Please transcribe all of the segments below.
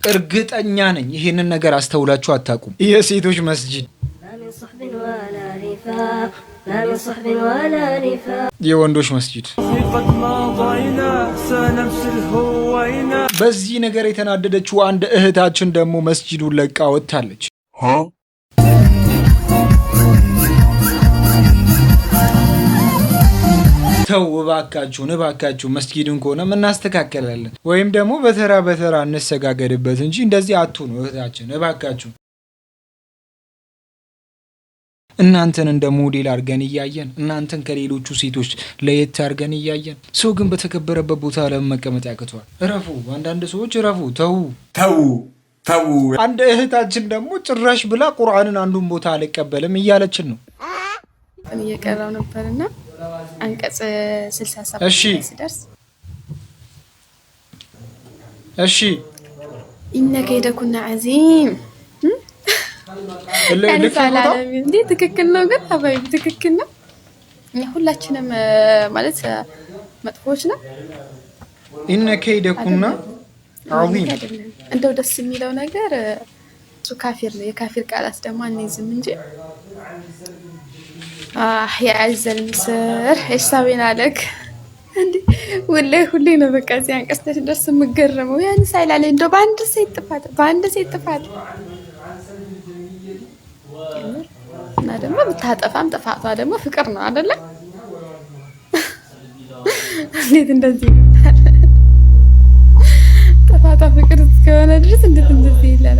እርግጠኛ ነኝ ይሄንን ነገር አስተውላችሁ አታውቁም። የሴቶች መስጂድ የወንዶች መስጂድ በዚህ ነገር የተናደደችው አንድ እህታችን ደግሞ መስጂዱን ለቃ ወጥታለች። ተው እባካችሁ መስጊድን ከሆነ እናስተካከላለን ወይም ደግሞ በተራ እንሰጋገድበት እንጂ እንደዚህ አትሁኑ እህታችን እባካችሁ። እናንተን እንደ ሞዴል አድርገን እያየን እናንተን ከሌሎቹ ሴቶች ለየት አድርገን እያየን ሰው ግን በተከበረበት ቦታ ለመቀመጥ ያቅተዋል። እረፉ፣ አንዳንድ ሰዎች እረፉ። ተው። አንድ እህታችን ደግሞ ጭራሽ ብላ ቁርአንን አንዱን ቦታ አልቀበልም እያለችን ነው። እኔ እየቀራው ነበርና አንቀጽ 67 ሲደርስ እሺ ኢነከ የደኩና አዚም እንዴ ትክክል ነው። ግን አባይ ትክክል ነው። እኛ ሁላችንም ማለት መጥፎች ነው። ኢነከ የደኩና አዚም እንደው ደስ የሚለው ነገር እሱ ካፊር ነው። የካፊር ቃላት ደግሞ አንይዝም እንጂ ያዘል ምስር እሳቤን አለክ እንዴ ወላሂ ሁሌ ነው በቃ እዚህ አንቀጽ ደርስ የምገረመው ያን ሳይላለ እንደው በአንድ ሴት ጥፋት እና ደግሞ ብታጠፋም ጥፋቷ ደግሞ ፍቅር ነው አይደለ? እንዴት እንደዚህ ጥፋቷ ፍቅር እስከሆነ ድረስ እንዴት እንደዚህ ይላል?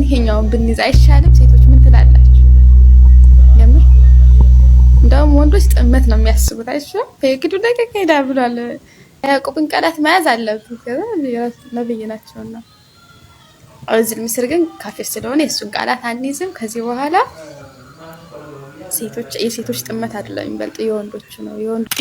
ይሄኛውን ብንይዝ አይሻልም? ሴቶች ምን ትላላችሁ? የምር እንደውም ወንዶች ጥመት ነው የሚያስቡት። አይሻል ፈይክዱ ደቂቃ ሄዳ ብሏል። ያዕቆብን ቃላት መያዝ አለብህ ነብይ ናቸውና አውዝል ምስር ግን ካፊር ስለሆነ የሱን ቃላት አንይዝም። ከዚህ በኋላ የሴቶች ጥመት አይደለም የሚበልጥ የወንዶች ነው።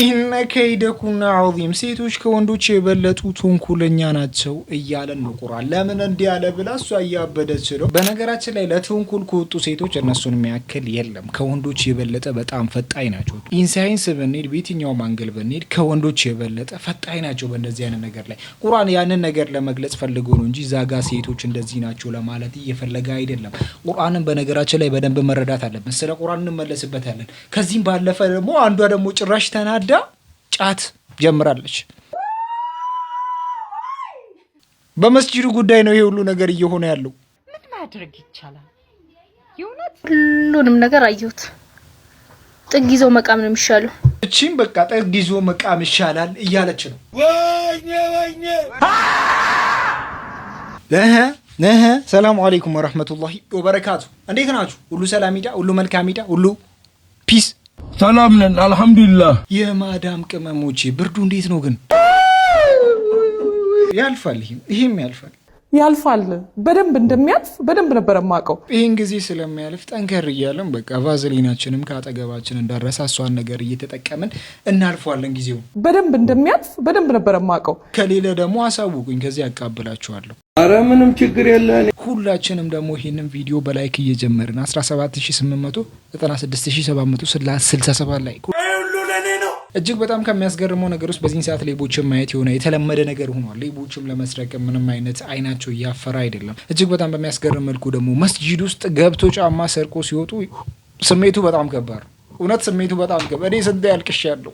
ኢነከ የደኩና አዚም ሴቶች ከወንዶች የበለጡ ተንኮለኛ ናቸው እያለን ነው ቁርአን። ለምን እንዲህ ያለ ብላ እሷ እያበደች ነው። በነገራችን ላይ ለተንኮል ከወጡ ሴቶች እነሱን የሚያክል የለም። ከወንዶች የበለጠ በጣም ፈጣኝ ናቸው። ኢንሳይንስ ብንሄድ በየትኛውም አንግል ብንሄድ ከወንዶች የበለጠ ፈጣኝ ናቸው በእንደዚህ አይነት ነገር ላይ። ቁርአን ያንን ነገር ለመግለጽ ፈልጎ ነው እንጂ ዛጋ ሴቶች እንደዚህ ናቸው ለማለት እየፈለገ አይደለም። ቁርአንን በነገራችን ላይ በደንብ መረዳት አለብን። ስለ ቁርአን እንመለስበታለን። ከዚህም ባለፈ ደግሞ አንዷ ደግሞ ጭራሽ ተናዳ ጫት ጀምራለች። በመስጂዱ ጉዳይ ነው ይሄ ሁሉ ነገር እየሆነ ያለው። ምን ማድረግ ይቻላል? የእውነት ሁሉንም ነገር አየሁት። ጥግ ይዞ መቃም ነው የሚሻለው። እቺም በቃ ጥግ ይዞ መቃም ይሻላል እያለች ነው። ሰላም አለይኩም ወራህመቱላሂ ወበረካቱ። እንዴት ናችሁ? ሁሉ ሰላም ይዳ፣ ሁሉ መልካም ይዳ፣ ሁሉ ፒስ ሰላም ነን አልহামዱሊላህ። የማዳም ቅመሞቼ ብርዱ እንዴት ነው ግን? ያልፋል። ይሄም ያልፋል። በደንብ እንደሚያልፍ በደንብ ነበር ማቀው። ይሄን ጊዜ ስለሚያልፍ ጠንከር እያለን በቃ ቫዝሊናችንም ካጠገባችን እንዳረሳ እሷን ነገር እየተጠቀምን እናልፈዋለን። ጊዜው በደንብ እንደሚያልፍ በደንብ ነበር ማቀው። ከሌለ ደግሞ አሳውቁኝ፣ ከዚህ ያቃብላችኋለሁ። አረ ምንም ችግር የለም። ሁላችንም ደግሞ ይሄንን ቪዲዮ በላይክ እየጀመርን 17800 96767 ላይ እጅግ በጣም ከሚያስገርመው ነገር ውስጥ በዚህ ሰዓት ሌቦችን ማየት የሆነ የተለመደ ነገር ሆኗል። ሌቦችም ለመስረቅ ምንም አይነት አይናቸው እያፈራ አይደለም። እጅግ በጣም በሚያስገርም መልኩ ደግሞ መስጂድ ውስጥ ገብቶ ጫማ ሰርቆ ሲወጡ ስሜቱ በጣም ከባድ ነው። እውነት ስሜቱ በጣም ከባድ። እኔ ስንት ያልቅሻለሁ።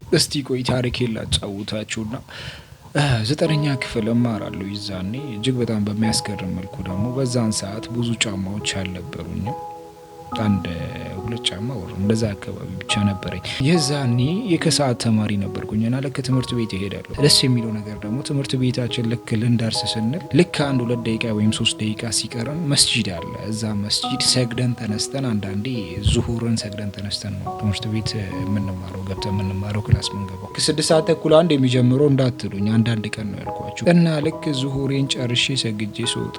እስቲ ቆይ ታሪኬን ላጫውታችሁና 9ኛ ክፍል እማራለሁ ይዛኔ። እጅግ በጣም በሚያስገርም መልኩ ደግሞ በዛን ሰዓት ብዙ ጫማዎች አልነበሩኝም። አንድ 2 ጫማ ወር እንደዛ አካባቢ ብቻ ነበረኝ። የዛኔ የከሰዓት ተማሪ ነበርኩኝና ለከ ትምህርት ቤት እሄዳለሁ። ደስ የሚለው ነገር ደግሞ ትምህርት ቤታችን ልክ ልንደርስ ስንል ልክ 1-2 ደቂቃ ወይም 3 ደቂቃ ሲቀረን መስጂድ አለ። እዛ መስጂድ ሰግደን ተነስተን አንዳንዴ ዙሁርን ሰግደን ተነስተን ነው ትምህርት ቤት የምንማረው ገብተን የምንማረው ክላስ ምንገባው። ከ6 ሰዓት ተኩል አንድ የሚጀምረው እንዳትሉኝ አንዳንድ ቀን ነው ያልኳችሁ። እና ልክ ዙሁሬን ጨርሼ ሰግጄ ስወጣ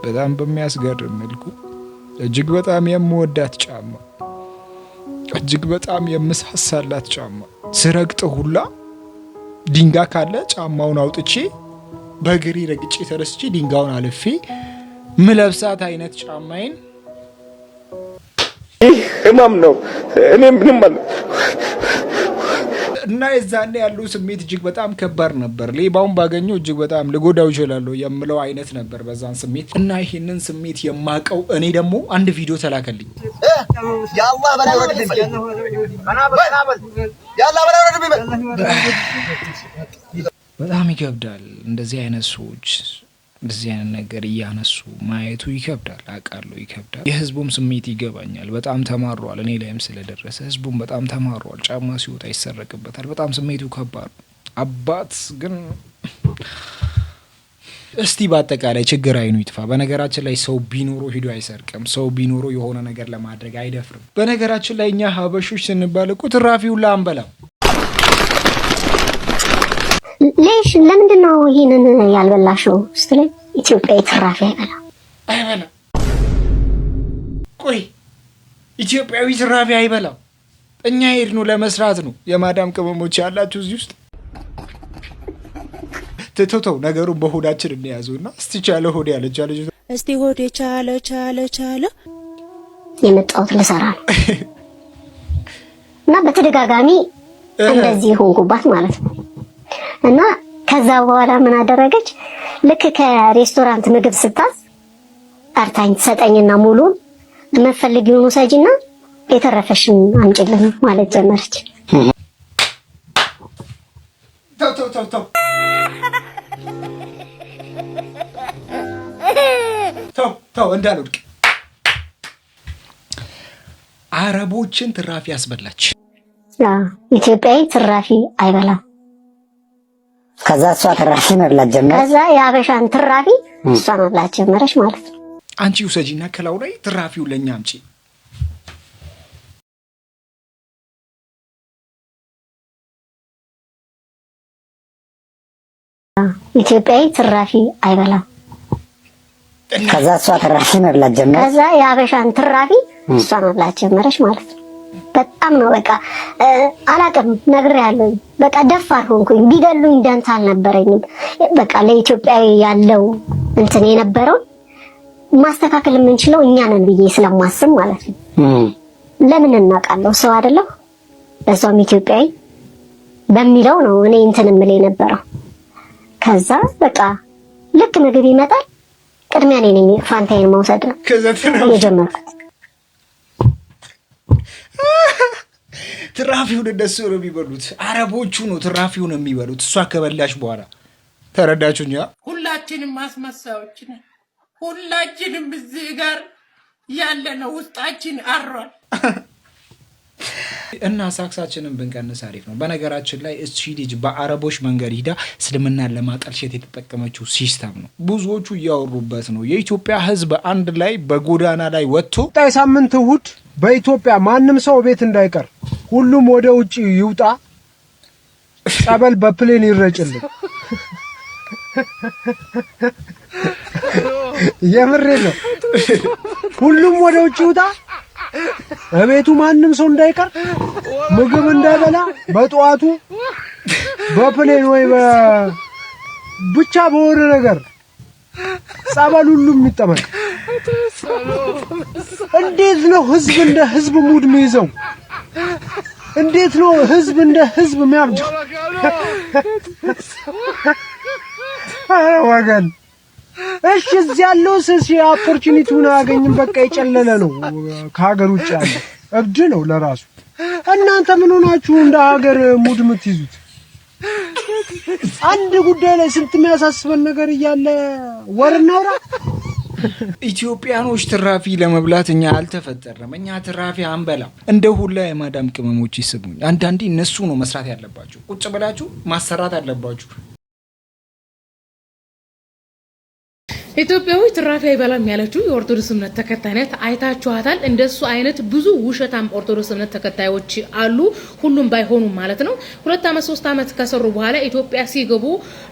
በጣም በሚያስገርም መልኩ እጅግ በጣም የምወዳት ጫማ፣ እጅግ በጣም የምሳሳላት ጫማ ስረግጥ ሁላ ድንጋይ ካለ ጫማውን አውጥቼ በእግሬ ረግጬ ተረስቼ ድንጋዩን አልፌ ምለብሳት አይነት ጫማዬን ህማም ነው። እኔ ምንም ማለት እና የዛኔ ያለው ስሜት እጅግ በጣም ከባድ ነበር። ሌባውን ባገኘው እጅግ በጣም ልጎዳው ይችላለሁ የምለው አይነት ነበር በዛን ስሜት። እና ይሄንን ስሜት የማቀው እኔ ደግሞ አንድ ቪዲዮ ተላከልኝ። ያአላህ በጣም ይከብዳል። እንደዚህ አይነት ሰዎች እንደዚህ አይነት ነገር እያነሱ ማየቱ ይከብዳል። አውቃለሁ ይከብዳል። የህዝቡም ስሜት ይገባኛል። በጣም ተማሯል። እኔ ላይም ስለደረሰ ህዝቡም በጣም ተማሯል። ጫማ ሲወጣ ይሰረቅበታል። በጣም ስሜቱ ከባድ ነው። አባት ግን እስቲ በአጠቃላይ ችግር አይኑ ይጥፋ። በነገራችን ላይ ሰው ቢኖሮ ሂዶ አይሰርቅም። ሰው ቢኖሮ የሆነ ነገር ለማድረግ አይደፍርም። በነገራችን ላይ እኛ ሀበሾች ስንባል እኮ ትራፊውን አንበላም። ለሽ ለምንድን ነው ይሄንን ያልበላሽው ስትለኝ ኢትዮጵያዊ ትራፊ አይበላም። ቆይ ኢትዮጵያዊ ትራፊ አይበላም? እኛ ሄድነው ለመስራት ነው። የማዳም ቅመሞች ያላችሁ እዚህ ውስጥ ተተተው ነገሩን በሆዳችን እንያዙና እስቲ ቻለ ሆድ ያለች እስቲ ሆዴ ቻለ የመጣሁት ልሰራ ነው እና በተደጋጋሚ እንደዚህ ሆንኩባት ማለት ነው። እና ከዛ በኋላ ምን አደረገች? ልክ ከሬስቶራንት ምግብ ስታዝ ጠርታኝ ትሰጠኝና ሙሉን የምትፈልጊውን ውሰጂና የተረፈሽን አምጪልኝ ማለት ጀመረች። ተው እንዳልወድቅ። አረቦችን ትራፊ ያስበላች። ኢትዮጵያዊ ትራፊ አይበላም። ከዛ እሷ ትራፊ መብላት ጀመረች። ከዛ የአበሻን ትራፊ እሷ መብላት ጀመረች ማለት ነው። አንቺ ውሰጂና ከላው ላይ ትራፊው ለኛ አምጪ። ኢትዮጵያዊ ትራፊ አይበላም። ከዛ እሷ ትራፊ መብላት ጀመረች። ከዛ የአበሻን ትራፊ እሷ መብላት ጀመረች ማለት ነው። በጣም ነው በቃ አላቅም ነግሬያለሁ። በቃ ደፋር ሆንኩኝ። ቢገሉኝ ደንታ አልነበረኝም። በቃ ለኢትዮጵያዊ ያለው እንትን የነበረው ማስተካከል የምንችለው እኛ ነን ብዬ ስለማስብ ማለት ነው። ለምን እናውቃለሁ ሰው አይደለሁ ለዛም ኢትዮጵያዊ በሚለው ነው እኔ እንትን የምል የነበረው። ከዛ በቃ ልክ ምግብ ይመጣል ቅድሚያ እኔ ነኝ ፋንታዬን መውሰድ ነው የጀመርኩት። ትራፊውን እንደሱ ነው የሚበሉት። አረቦቹ ነው ትራፊውን የሚበሉት። እሷ ከበላሽ በኋላ ተረዳችሁኛ? ሁላችንም ማስመሳዮች ነን። ሁላችንም እዚህ ጋር ያለነው ውስጣችን አሯል እና ሳክሳችንን ብንቀንስ አሪፍ ነው። በነገራችን ላይ እቺ ልጅ በአረቦች መንገድ ሂዳ እስልምናን ለማጠልሸት የተጠቀመችው ሲስተም ነው። ብዙዎቹ እያወሩበት ነው። የኢትዮጵያ ሕዝብ አንድ ላይ በጎዳና ላይ ወጥቶ ጣይ ሳምንት እሑድ በኢትዮጵያ ማንም ሰው ቤት እንዳይቀር ሁሉም ወደ ውጪ ይውጣ፣ ጸበል በፕሌን ይረጭልን። የምሬ ነው። ሁሉም ወደ ውጪ ይውጣ፣ በቤቱ ማንም ሰው እንዳይቀር፣ ምግብ እንዳይበላ፣ በጠዋቱ በፕሌን ወይ ብቻ በሆነ ነገር ጸበል ሁሉም ይጠመቅ። እንዴት ነው ህዝብ እንደ ህዝብ ሙድ የሚይዘው? እንዴት ነው ህዝብ እንደ ህዝብ የሚያብደው? ወገን እሺ እዚህ ያለው ሰሲ ኦፖርቹኒቲውን አያገኝም። በቃ የጨለለ ነው። ከሀገር ውጭ ያለ እብድ ነው ለራሱ። እናንተ ምን ሆናችሁ እንደ ሀገር ሙድ የምትይዙት? አንድ ጉዳይ ላይ ስንት የሚያሳስበን ነገር እያለ ወር እናውራ። ኢትዮጵያኖች ትራፊ ለመብላት እኛ አልተፈጠረም። እኛ ትራፊ አንበላም። እንደ ሁላ የማዳም ቅመሞች ይስሙኝ። አንዳንዴ እነሱ ነው መስራት ያለባችሁ። ቁጭ ብላችሁ ማሰራት አለባችሁ። ኢትዮጵያዊ ትራፊ አይበላም ያለችው የኦርቶዶክስ እምነት ተከታይ ናት። አይታችኋታል። እንደሱ አይነት ብዙ ውሸታም ኦርቶዶክስ እምነት ተከታዮች አሉ፣ ሁሉም ባይሆኑም ማለት ነው። 2 አመት 3 አመት ከሰሩ በኋላ ኢትዮጵያ ሲገቡ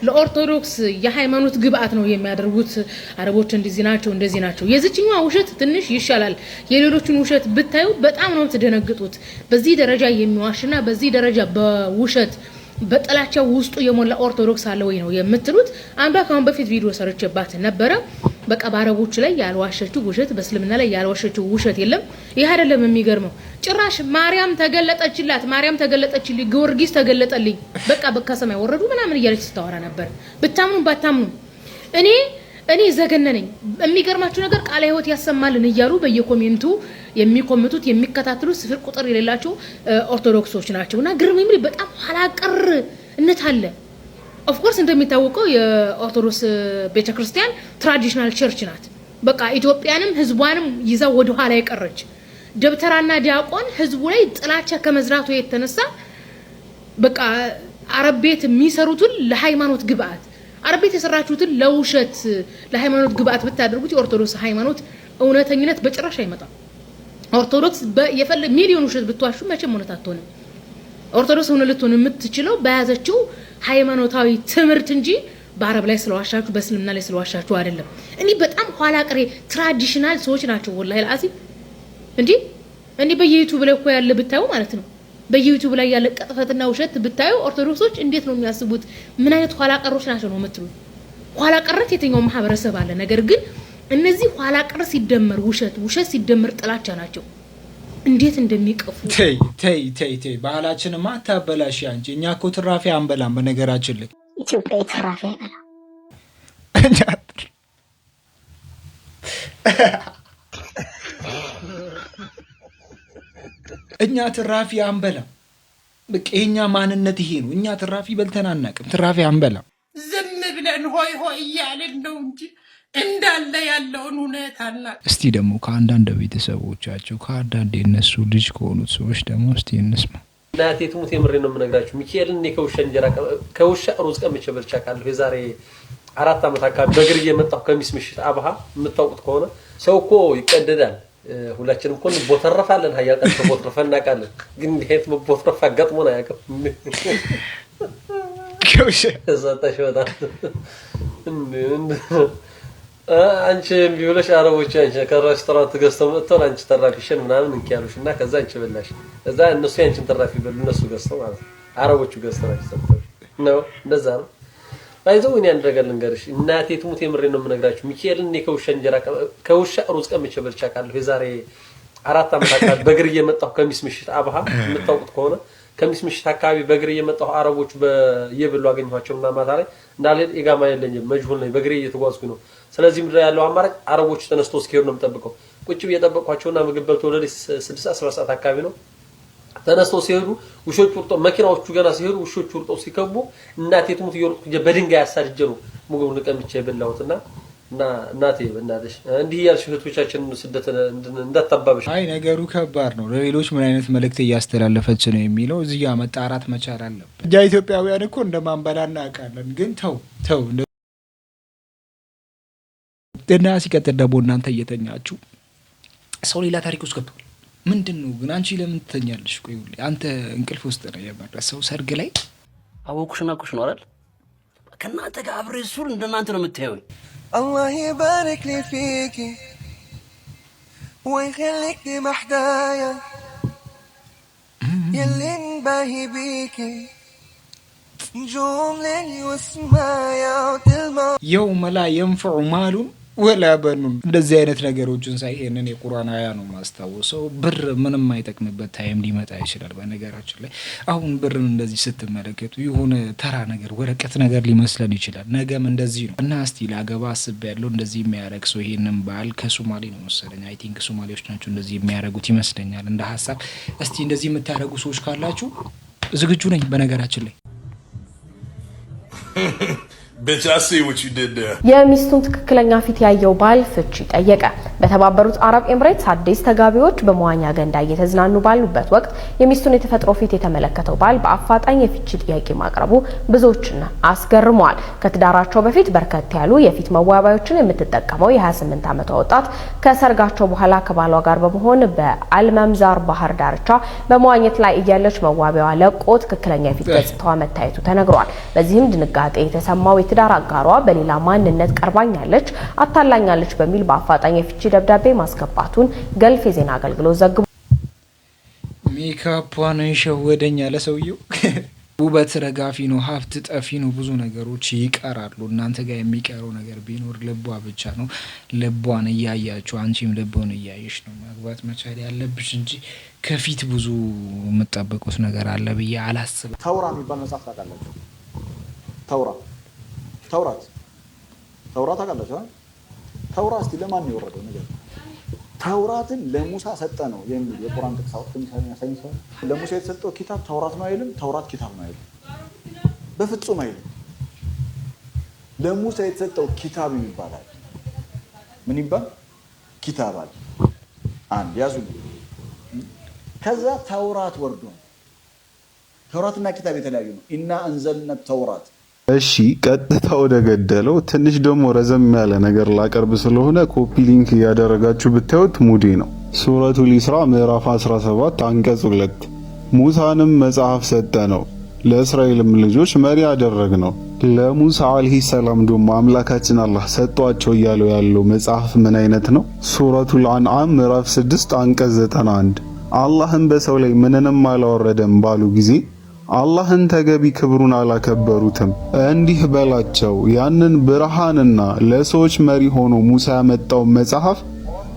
ለኦርቶዶክስ የሃይማኖት ግብአት ነው የሚያደርጉት። አረቦች እንደዚህ ናቸው። የዚህኛው ውሸት ትንሽ ይሻላል። የሌሎችን ውሸት ብታዩ በጣም ነው ትደነግጡት። በዚህ ደረጃ የሚዋሽና በዚህ ደረጃ በውሸት በጥላቻው ውስጡ የሞላ ኦርቶዶክስ አለ ወይ ነው የምትሉት። አንዷ ካሁን በፊት ቪዲዮ ሰርቼባት ነበረ። በቃ ባረቦች ላይ ያልዋሸችው ውሸት በእስልምና ላይ ያልዋሸችው ውሸት የለም። ይሄ አይደለም የሚገርመው። ጭራሽ ማርያም ተገለጠችላት፣ ማርያም ተገለጠችልኝ፣ ጊዮርጊስ ተገለጠልኝ፣ በቃ ከሰማይ ወረዱ ምናምን እያለች ስታወራ ነበር። ብታምኑ ባታምኑ እኔ ዘገነነኝ። የሚገርማችሁ ነገር ቃለ ሕይወት ያሰማልን እያሉ በየኮሜንቱ የሚኮምቱት የሚከታተሉት ስፍር ቁጥር የሌላቸው ኦርቶዶክሶች ናቸውና ግርም የሚል በጣም ኋላ ቀርነት አለ። ኦፍ ኮርስ እንደሚታወቀው የኦርቶዶክስ ቤተክርስቲያን ትራዲሽናል ቸርች ናት። በቃ ኢትዮጵያንም ህዝቧንም ይዛው ወደ ኋላ የቀረች ደብተራና ዲያቆን ህዝቡ ላይ ጥላቻ ከመዝራቱ የተነሳ በቃ አረብ ቤት የሚሰሩትን ለሃይማኖት ግብአት አረብ ቤት የሰራችሁትን ለውሸት ለሃይማኖት ግብአት ብታደርጉት የኦርቶዶክስ ሃይማኖት እውነተኝነት በጭራሽ አይመጣም። ኦርቶዶክስ ሚሊዮን ውሸት ብትዋሹ መቼም እውነት አትሆንም። ኦርቶዶክስ ሆነ ልትሆን የምትችለው በያዘችው ሃይማኖታዊ ትምህርት እንጂ በአረብ ላይ ስለዋሻችሁ በእስልምና ላይ ስለዋሻችሁ አይደለም። እኔ በጣም ኋላ ቀሬ ትራዲሽናል ሰዎች ናቸው ወላሂ ለአዚ እንዴ በየዩቲዩብ ላይ እኮ ያለ ብታዩ ማለት ነው። በዩቲዩብ ላይ ያለ ቀጥፈትና ውሸት ብታዩ ኦርቶዶክሶች እንዴት ነው የሚያስቡት? ምን አይነት ኋላ ቀሮች ናቸው ነው የምትሉ? ኋላ ቀረት የትኛው ማህበረሰብ አለ? ነገር ግን እነዚህ ኋላ ቀር ሲደመር ውሸት ሲደመር ጥላቻ ናቸው። እንዴት እንደሚቀፉ ተይ ባህላችንማ አታበላሽ አንቺ። እኛ እኮ ትራፊ አንበላም። በነገራችን ላይ ኢትዮጵያ ትራፊ አይበላም። እኛ ትራፊ አንበላም። በቃ የኛ ማንነት ይሄ ነው። እኛ ትራፊ በልተን አናውቅም። ትራፊ አንበላም። ዝም ብለን ሆይ እያልን ነው እንጂ እንዳለ ያለውን እውነት አናውቅም። እስቲ ደግሞ ከአንዳንድ ቤተሰቦቻቸው ከአንዳንድ የነሱ ልጅ ከሆኑት ሰዎች ደግሞ እስቲ እንስማ። እናቴ ትሙት የምሬ ነው የምነግራችሁ። ሚካኤልን እኔ ከውሻ ሩዝ ቀምቼ በልቼ አውቃለሁ። የዛሬ 4 ዓመት አካባቢ በእግር እየመጣሁ ከሚስ ምሽት አብሃ የምታውቁት ከሆነ ሰው እኮ ይቀደዳል። ሁላችንም እኮ ቦተረፋለን። ሀያል ቀን ቦተረፈን እናውቃለን። ግን እንዲህ አይነት ቦተረፋ ገጥሞን አያውቅም። ከዛታሽ በጣም አንቺ ቢውለሽ አረቦች አንቺ ከሬስቶራንት ገዝተው መጥተው አንቺ ተራፊሽን ምናምን እንኪያሉሽ እና ከዛ አንቺ በላሽ። ከዛ እነሱ ያንቺን ተራፊ በሉ እነሱ ገዝተው ማለት ነው። አረቦቹ ገዝተው ሰጥተው ነው። እንደዛ ነው። አይዞህ እኔ አንድ ነገር ልንገርሽ። እናቴ ትሙት የምሬ ነው የምነግራችሁ። ሚካኤልን እኔ ከውሻ ሩዝ ቀምቼ በልቼ አውቃለሁ። የዛሬ 4 ዓመት አካባቢ በእግር እየመጣሁ ከሚስ ምሽት አብሃ የምታውቁት ከሆነ ከሚስ ምሽት አካባቢ በእግር እየመጣሁ አረቦቹ በየበሉ አገኘኋቸው እና ማታ ላይ እንዳልሄድ ኢጋማ የለኝም መጅሁል ነኝ። በእግሬ እየተጓዝኩኝ ነው። ስለዚህ ምድር ያለው አማራጭ አረቦቹ ተነስተው እስኪሄዱ ነው የምጠብቀው። ቁጭ ብዬ ጠበቅኳቸውና ምግብ በልተው ወደ 6-7 ሰዓት አካባቢ ነው ተነስተው ሲሄዱ ውሾቹ ወርጠው መኪናዎቹ ገና ሲሄዱ ውሾቹ ወርጠው ሲከቡ እናቴ ትሙት እየሮጥኩ በድንጋይ አሳድጄ ነው ምግቡን ቀምቼ የበላሁትና እና እናቴ በእናትሽ እንዲህ ያልሽ እህቶቻችን ስደት እንዳታባብሽ። አይ ነገሩ ከባድ ነው። ለሌሎች ምን አይነት መልእክት እያስተላለፈች ነው የሚለው እዚህ ጋር መጣራት መቻል አለበት። እኛ ኢትዮጵያውያን እኮ እንደማንበላ እናውቃለን። ግን ተው እና ሲቀጥል ደግሞ እናንተ እየተኛችሁ ሰው ሌላ ታሪክ ውስጥ ገብቷል። ምንድን ነው ግን አንቺ ለምን ትተኛለሽ? ቆይ አንተ እንቅልፍ ውስጥ ነው የመረሰው። ሰርግ ላይ አወኩሽና ኩሽ ነው አይደል? ከእናንተ ጋር አብሬ ሱል እንደናንተ ነው የምታዩኝ። الله يبارك لي فيكي ويخليك لي محدايا يلي نباهي بيكي نجوم ليلي وسمايا وتلمع يوم لا ينفع مال ولا بنون። እንደዚህ አይነት ነገሮችን ሳይ ይሄንን የቁርአን አያ ነው ማስታወሰው። ብር ምንም አይጠቅምበት ታይም ሊመጣ ይችላል። በነገራችን ላይ አሁን ብርን እንደዚህ ስትመለከቱ የሆነ ተራ ነገር ወረቀት ነገር ሊመስለን ይችላል። ነገም እንደዚህ ነው እና እስቲ ላገባ አስቤያለሁ እንደዚህ የሚያረግ ሰው ይሄንን ባል ከሶማሌ ነው መሰለኝ አይ ቲንክ ሶማሌዎች ናቸው እንደዚህ የሚያረጉት ይመስለኛል እንደ ሐሳብ። እስቲ እንደዚህ የምታረጉ ሰዎች ካላችሁ ዝግጁ ነኝ በነገራችን ላይ። Bitch, I see what you did there. የሚስቱን ትክክለኛ ፊት ያየው ባል ፍቺ ጠየቀ። በተባበሩት አረብ ኤምሬትስ አዲስ ተጋቢዎች በመዋኛ ገንዳ እየተዝናኑ ባሉበት ወቅት የሚስቱን የተፈጥሮ ፊት የተመለከተው ባል በአፋጣኝ የፍቺ ጥያቄ ማቅረቡ ብዙዎችን አስገርሟል። ከትዳራቸው በፊት በርከት ያሉ የፊት መዋቢያዎችን የምትጠቀመው የ28 ዓመቷ ወጣት ከሰርጋቸው በኋላ ከባሏ ጋር በመሆን በአልመምዛር ባህር ዳርቻ በመዋኘት ላይ እያለች መዋቢያዋ ለቆ ትክክለኛ የፊት ገጽታዋ መታየቱ ተነግሯል። በዚህም ድንጋጤ የተሰማው የትዳር አጋሯ በሌላ ማንነት ቀርባኛለች፣ አታላኛለች በሚል በአፋጣኝ የፍቺ ደብዳቤ ማስገባቱን ገልፍ የዜና አገልግሎት ዘግቧል። ሜካፓን ሸወደኝ ያለ ሰውየው ውበት ረጋፊ ነው፣ ሀብት ጠፊ ነው፣ ብዙ ነገሮች ይቀራሉ። እናንተ ጋር የሚቀረው ነገር ቢኖር ልቧ ብቻ ነው። ልቧን እያያችሁ አንቺም ልቧን እያየሽ ነው ማግባት መቻል ያለብሽ እንጂ ከፊት ብዙ የምጠብቁት ነገር አለ ብዬ አላስብም። ተውራ የሚባል መጽሐፍ ታውቃላችሁ? ተውራት ታውቃላችሁ? ተውራ እስቲ ለማን ነው የወረደው ነገር? ተውራትን ለሙሳ ሰጠ ነው የሚል የቁርአን ጥቅስ አውጥቶ ሳይንስ ለሙሳ የተሰጠው ኪታብ ተውራት ነው አይልም። ተውራት ኪታብ ነው አይልም፣ በፍጹም አይልም። ለሙሳ የተሰጠው ኪታብ ይባላል። ምን ይባል? ኪታብ አለ። አንድ ያዙ። ከዛ ተውራት ወርዶ ተውራትና ኪታብ የተለያዩ ነው። ኢና አንዘልነ ተውራት። እሺ ቀጥታ ወደ ገደለው። ትንሽ ደግሞ ረዘም ያለ ነገር ላቀርብ ስለሆነ ኮፒ ሊንክ እያደረጋችሁ ብታዩት ሙዴ ነው። ሱረቱል ኢስራ ምዕራፍ 17 አንቀጽ 2 ሙሳንም መጽሐፍ ሰጠ ነው፣ ለእስራኤልም ልጆች መሪ አደረግ ነው። ለሙሳ አለይሂ ሰላም ደግሞ አምላካችን አላህ ሰጧቸው እያለው ያለው መጽሐፍ ምን አይነት ነው? ሱረቱል አንዓም ምዕራፍ 6 አንቀጽ 91 አላህም በሰው ላይ ምንንም አላወረደም ባሉ ጊዜ አላህን ተገቢ ክብሩን አላከበሩትም። እንዲህ በላቸው ያንን ብርሃንና ለሰዎች መሪ ሆኖ ሙሳ ያመጣው መጽሐፍ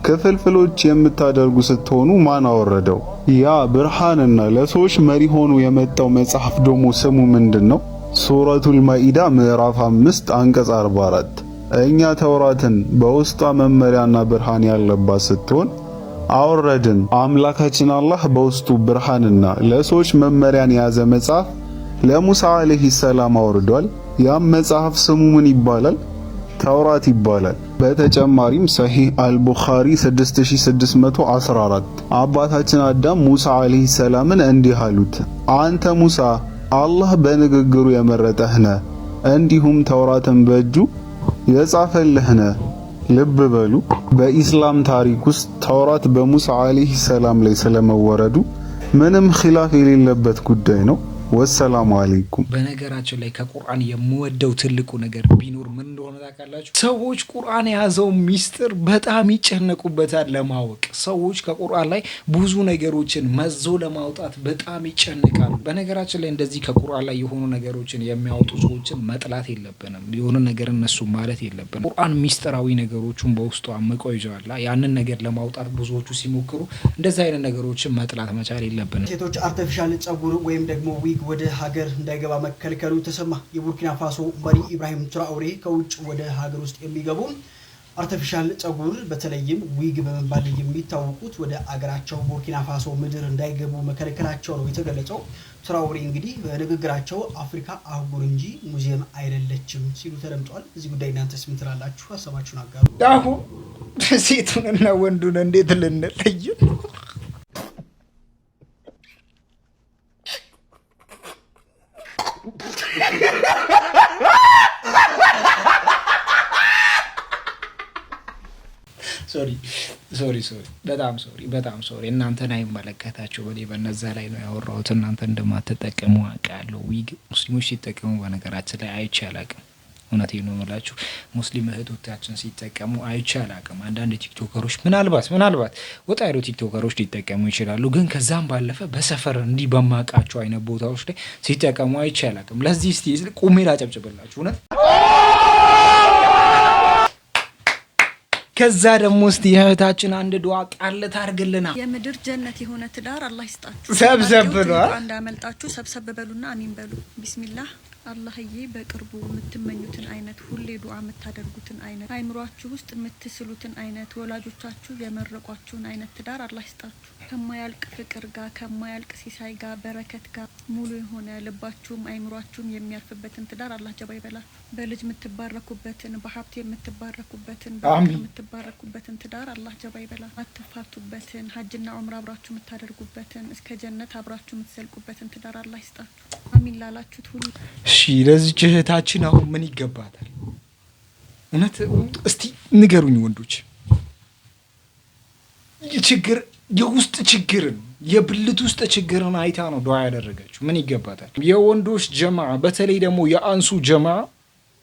ክፍልፍሎች የምታደርጉ ስትሆኑ ማን አወረደው? ያ ብርሃንና ለሰዎች መሪ ሆኖ የመጣው መጽሐፍ ደግሞ ስሙ ምንድነው? ሱረቱል ማኢዳ ምዕራፍ 5 አንቀጽ 44 እኛ ተውራትን በውስጧ መመሪያና ብርሃን ያለባት ስትሆን አወረድን። አምላካችን አላህ በውስጡ ብርሃንና ለሰዎች መመሪያን የያዘ መጽሐፍ ለሙሳ አለይሂ ሰላም አወርዷል። ያም መጽሐፍ ስሙ ምን ይባላል? ተውራት ይባላል። በተጨማሪም ሰሂህ አልቡኻሪ 6614 አባታችን አዳም ሙሳ አለይሂ ሰላምን እንዲህ አሉት፣ አንተ ሙሳ አላህ በንግግሩ የመረጠህ ነህ፣ እንዲሁም ተውራትን በእጁ የጻፈልህ ነህ። ልብ በሉ በኢስላም ታሪክ ውስጥ ተውራት በሙሳ አለይሂ ሰላም ላይ ስለመወረዱ ምንም ኺላፍ የሌለበት ጉዳይ ነው። ወሰላሙ አለይኩም። በነገራችን ላይ ከቁርአን የምወደው ትልቁ ነገር ቢኖር ምን እንደሆነ ታውቃላችሁ? ሰዎች ቁርአን የያዘው ሚስጥር በጣም ይጨነቁበታል ለማወቅ። ሰዎች ከቁርአን ላይ ብዙ ነገሮችን መዞ ለማውጣት በጣም ይጨነቃሉ። በነገራችን ላይ እንደዚህ ከቁርአን ላይ የሆኑ ነገሮችን የሚያወጡ ሰዎችን መጥላት የለብንም። የሆነ ነገር እነሱ ማለት የለብንም። ቁርአን ሚስጥራዊ ነገሮችን በውስጡ አምቆ ይዟል። ያንን ነገር ለማውጣት ብዙዎቹ ሲሞክሩ እንደዚህ አይነት ነገሮችን መጥላት መቻል የለብንም። ሴቶች አርቲፊሻል ጸጉር ወይም ደግሞ ወደ ሀገር እንዳይገባ መከልከሉ ተሰማ። የቡርኪና ፋሶ መሪ ኢብራሂም ትራኦሬ ከውጭ ወደ ሀገር ውስጥ የሚገቡ አርቲፊሻል ጸጉር በተለይም ዊግ በመባል የሚታወቁት ወደ አገራቸው ቡርኪና ፋሶ ምድር እንዳይገቡ መከልከላቸው ነው የተገለጸው። ትራኦሬ እንግዲህ በንግግራቸው አፍሪካ አህጉር እንጂ ሙዚየም አይደለችም ሲሉ ተደምጧል። እዚህ ጉዳይ እናንተስ ምን ትላላችሁ? ሀሳባችሁን አጋሩ። አሁን ሴቱንና ወንዱን እንዴት ልንለይ ነው? ሶሪ በጣም ሶሪ። እናንተን አይመለከታችሁ። በኔ በነዛ ላይ ነው ያወራሁት። እናንተ እንደማትጠቀሙ አውቃለሁ። ዊግ ሙስሊሞች ሲጠቀሙ በነገራችን ላይ አይቼ አላውቅም። እውነቴን ነው የምላችሁ። ሙስሊም እህቶቻችን ሲጠቀሙ አይቼ አላውቅም። አንዳንድ ቲክቶከሮች ምናልባት ወጣ ያሉ ቲክቶከሮች ሊጠቀሙ ይችላሉ። ግን ከዛም ባለፈ በሰፈር እንዲህ በማውቃቸው አይነት ቦታዎች ላይ ሲጠቀሙ አይቼ አላውቅም። ለዚህ እስቲ ቁሜ ላጨብጭብላችሁ እውነት። ከዛ ደግሞ እስቲ የእህታችን አንድ ዱዓ ቃል ታርግልና የምድር ጀነት የሆነ ትዳር አላህ ይስጣችሁ። ሰብሰብ ብሏል። እንዳመልጣችሁ ሰብሰብ በሉና አሚን በሉ። ቢስሚላህ አላህዬ በቅርቡ የምትመኙትን አይነት ሁሌ ዱዓ የምታደርጉትን አይነት አይምሯችሁ ውስጥ የምትስሉትን አይነት ወላጆቻችሁ የመረቋችሁን አይነት ትዳር አላህ ይስጣችሁ። ከማያልቅ ፍቅር ጋር ከማያልቅ ሲሳይ ጋር በረከት ጋር ሙሉ የሆነ ልባችሁም አይምሯችሁም የሚያርፍበትን ትዳር አላህ ጀባ ይበላችሁ። በልጅ የምትባረኩበትን በሀብት የምትባረኩበትን በፍቅር የምትባረኩበትን ትዳር አላህ ጀባ ይበላችሁ። አትፋቱበትን ሀጅና ዑምራ አብራችሁ የምታደርጉበትን እስከ ጀነት አብራችሁ የምትዘልቁበትን ትዳር አላህ ይስጣችሁ። አሚን ላላችሁት ሁሉ እሺ። ለዚች እህታችን አሁን ምን ይገባታል? እውነት እስቲ ንገሩኝ ወንዶች። ችግር የውስጥ ችግርን የብልት ውስጥ ችግርን አይታ ነው ዱዓ ያደረገችው። ምን ይገባታል? የወንዶች ጀማ በተለይ ደግሞ የአንሱ ጀማ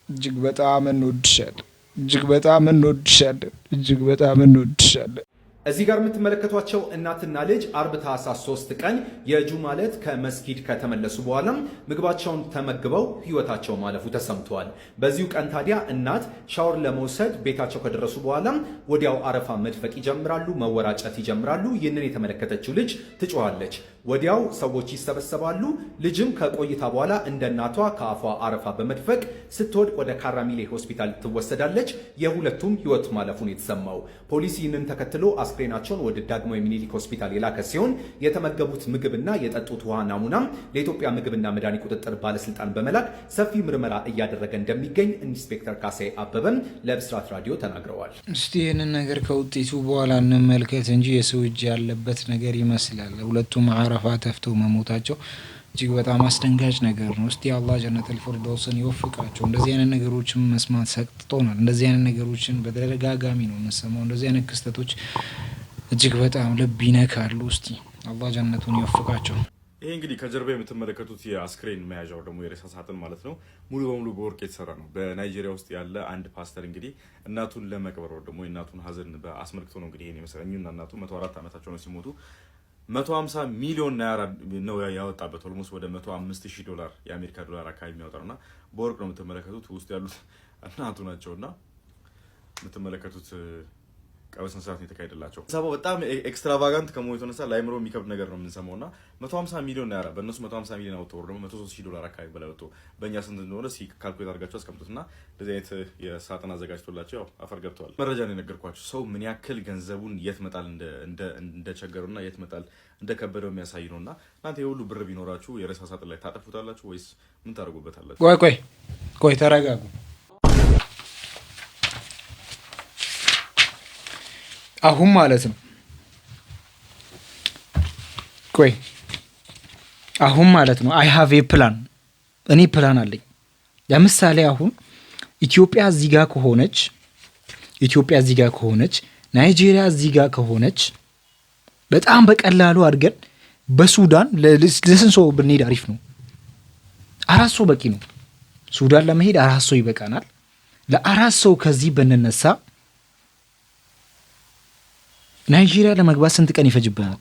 እጅግ በጣም እንወድሻለን፣ እጅግ በጣም እንወድሻለን፣ እጅግ በጣም እንወድሻለን። እዚህ ጋር የምትመለከቷቸው እናትና ልጅ አርብ ታህሳስ 3 ቀን የጁማ ዕለት ከመስጊድ ከተመለሱ በኋላ ምግባቸውን ተመግበው ህይወታቸው ማለፉ ተሰምቷል። በዚሁ ቀን ታዲያ እናት ሻወር ለመውሰድ ቤታቸው ከደረሱ በኋላ ወዲያው አረፋ መድፈቅ ይጀምራሉ፣ መወራጨት ይጀምራሉ። ይህንን የተመለከተችው ልጅ ትጮኻለች። ወዲያው ሰዎች ይሰበሰባሉ። ልጅም ከቆይታ በኋላ እንደ እናቷ ከአፏ አረፋ በመድፈቅ ስትወድቅ ወደ ካራሚሌ ሆስፒታል ትወሰዳለች። የሁለቱም ህይወት ማለፉን የተሰማው ፖሊስ ይህንን ተከትሎ አስክሬናቸውን ወደ ዳግማዊ ሚኒሊክ ሆስፒታል የላከ ሲሆን የተመገቡት ምግብና የጠጡት ውሃ ናሙናም ለኢትዮጵያ ምግብና መድኃኒት ቁጥጥር ባለስልጣን በመላክ ሰፊ ምርመራ እያደረገ እንደሚገኝ ኢንስፔክተር ካሳይ አበበም ለብስራት ራዲዮ ተናግረዋል። እስቲ ይህንን ነገር ከውጤቱ በኋላ እንመልከት እንጂ የሰው እጅ ያለበት ነገር ይመስላል። ሁለቱም አረፋ ተፍተው መሞታቸው እጅግ በጣም አስደንጋጭ ነገር ነው። እስቲ አላህ ጀነተል ፊርደውስን ይወፍቃቸው። እንደዚህ አይነት ነገሮችን መስማት ሰቅጥቶናል። እንደዚህ አይነት ነገሮችን በተደጋጋሚ ነው የምንሰማው። እንደዚህ አይነት ክስተቶች እጅግ በጣም ልብ ይነካሉ። እስቲ አላህ ጀነቱን ይወፍቃቸው። ይሄ እንግዲህ ከጀርባ የምትመለከቱት የአስክሬን መያዣው ደግሞ የሬሳ ሳጥን ማለት ነው ሙሉ በሙሉ በወርቅ የተሰራ ነው። በናይጄሪያ ውስጥ ያለ አንድ ፓስተር እንግዲህ እናቱን ለመቅበር ወር ደግሞ የእናቱን ሀዘን አስመልክቶ ነው እንግዲህ ይሄን የመሰለኝና እናቱ 104 ዓመታቸው ነው ሲሞቱ 150 ሚሊዮን ናira ነው ያወጣበት። ኦልሞስት ወደ $105,000 የአሜሪካ ዶላር አካባቢ የሚያወጣና በወርቅ ነው የምትመለከቱት። ውስጥ ያሉት እናቱ ናቸውና የምትመለከቱት ቀበስን ሰዓት የተካሄደላቸው ሰባው በጣም ኤክስትራቫጋንት ከመሆኑ የተነሳ ላይምሮ የሚከብድ ነገር ነው የምንሰማውና 150 ሚሊዮን ናira በእነሱ 150 ሚሊዮን አውጥተው ደግሞ $103,000 አካባቢ በላይ ወጥቶ በእኛ ስንት እንደሆነ ካልኩሌት አድርጋቸው አስቀምጡትና እንደዚህ አይነት የሳጥን አዘጋጅቶላቸው ያው አፈር ገብተዋል። መረጃ ነው የነገርኳችሁ። ሰው ምን ያክል ገንዘቡን የት መጣል እንደቸገሩና የት መጣል እንደከበደው የሚያሳይ ነውና እናንተ የሁሉ ብር ቢኖራችሁ የሬሳ ሳጥን ላይ ታጠፉታላችሁ ወይስ ምን ታደርጉበታላችሁ? ቆይ ተረጋጉ። አሁን ማለት ነው አሁን ማለት ነው አይ ሃቭ ኤ ፕላን። እኔ ፕላን አለኝ። ለምሳሌ አሁን ኢትዮጵያ እዚህ ጋር ከሆነች ናይጄሪያ እዚህ ጋር ከሆነች በጣም በቀላሉ አድርገን በሱዳን ለስንት ሰው ብንሄድ አሪፍ ነው? 4 ሰው በቂ ነው። ሱዳን ለመሄድ 4 ሰው ይበቃናል። ለ4 ሰው ከዚህ ብንነሳ ናይጄሪያ ለመግባት ስንት ቀን ይፈጅብናል?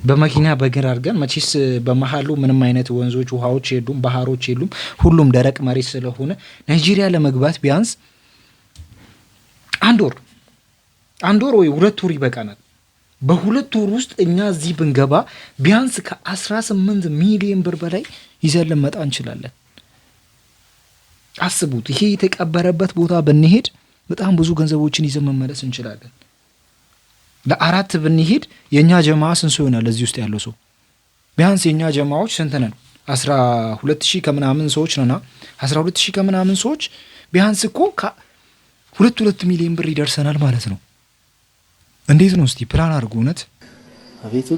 በመኪና በእግር አድርገን መቼስ በመሃሉ ምንም አይነት ወንዞች፣ ውሃዎች የሉም፣ ባህሮች የሉም። ሁሉም ደረቅ መሬት ስለሆነ ናይጄሪያ ለመግባት ቢያንስ አንድ ወር ወይ 2 ወር ይበቃናል። በ2 ወር ውስጥ እኛ እዚህ ብንገባ ቢያንስ ከ18 ሚሊዮን ብር በላይ ይዘን ልንመጣ እንችላለን። አስቡት። ይሄ የተቀበረበት ቦታ ብንሄድ በጣም ብዙ ገንዘቦችን ይዘን መመለስ እንችላለን። ለ4 ብንሄድ የኛ ጀማ ስንት ይሆናል? እዚህ ውስጥ ያለው ሰው ቢያንስ የኛ ጀማዎች ስንት ነን? 12000 ከምናምን ሰዎች ነና 12000 ከምናምን ሰዎች ቢያንስ እኮ ከ2 ሚሊዮን ብር ይደርሰናል ማለት ነው። እንዴት ነው እስቲ ፕላን አድርጉ። እውነት አቤቱ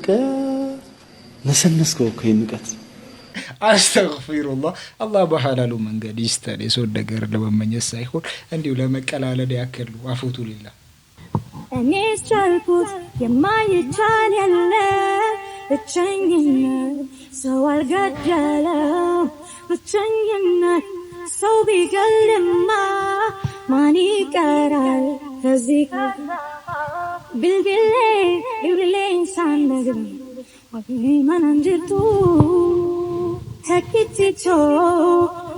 ነሰነስከው እኮ ይንቀት አስተግፊሩላህ። አላህ በሐላሉ መንገድ ይስተል። የሰው ነገር ለመመኘት ሳይሆን እንዲሁ ለመቀላለድ ያከሉ አፉቱ ሊላ እኔስ ቻልኩት የማይቻል ያለ ብቸኝነት ሰው አልገደለው ብቸኝነት ሰው ቢገልማ ማን ይቀራል ከዚህ ብልብሌ ብልብሌን ሳንነግር ወይማን አንጅርቱ ተኪቲቾ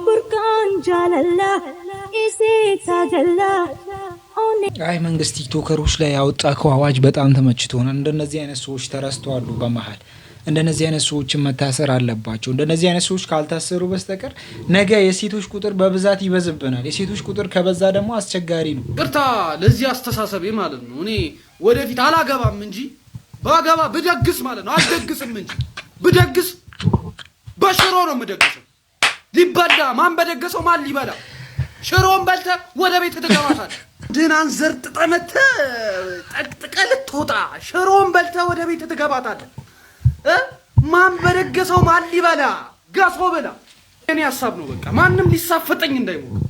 ቡርቃን ጃለላ ኢሴታ ጀላ አይ መንግስት ቲክቶከሮች ላይ ያወጣው አዋጅ በጣም ተመችቶናል። እንደነዚህ አይነት ሰዎች ተረስተዋል በመሃል። እንደነዚህ አይነት ሰዎችን መታሰር አለባቸው። እንደነዚህ አይነት ሰዎች ካልታሰሩ በስተቀር ነገ የሴቶች ቁጥር በብዛት ይበዝብናል። የሴቶች ቁጥር ከበዛ ደግሞ አስቸጋሪ ነው። ቅርታ ለዚህ አስተሳሰቤ ማለት ነው። እኔ ወደፊት አላገባም እንጂ ባገባ ብደግስ ማለት ነው። አልደግስም እንጂ ብደግስ በሽሮ ነው የምደግሰው። ሊበላ ማን በደገሰው ማን ሊበላ? ሽሮን በልተ ወደ ቤት ትገባታለህ። ድናን ዘርጥጠህ መተህ ጠቅጥቀህ ልትወጣ ሽሮን በልተ ወደ ቤት ትገባታለህ። ማን በደገሰው ማን ሊበላ? ገሶ ብላ። እኔ ሐሳብ ነው በቃ ማንም ሊሳፈጠኝ እንዳይሞት።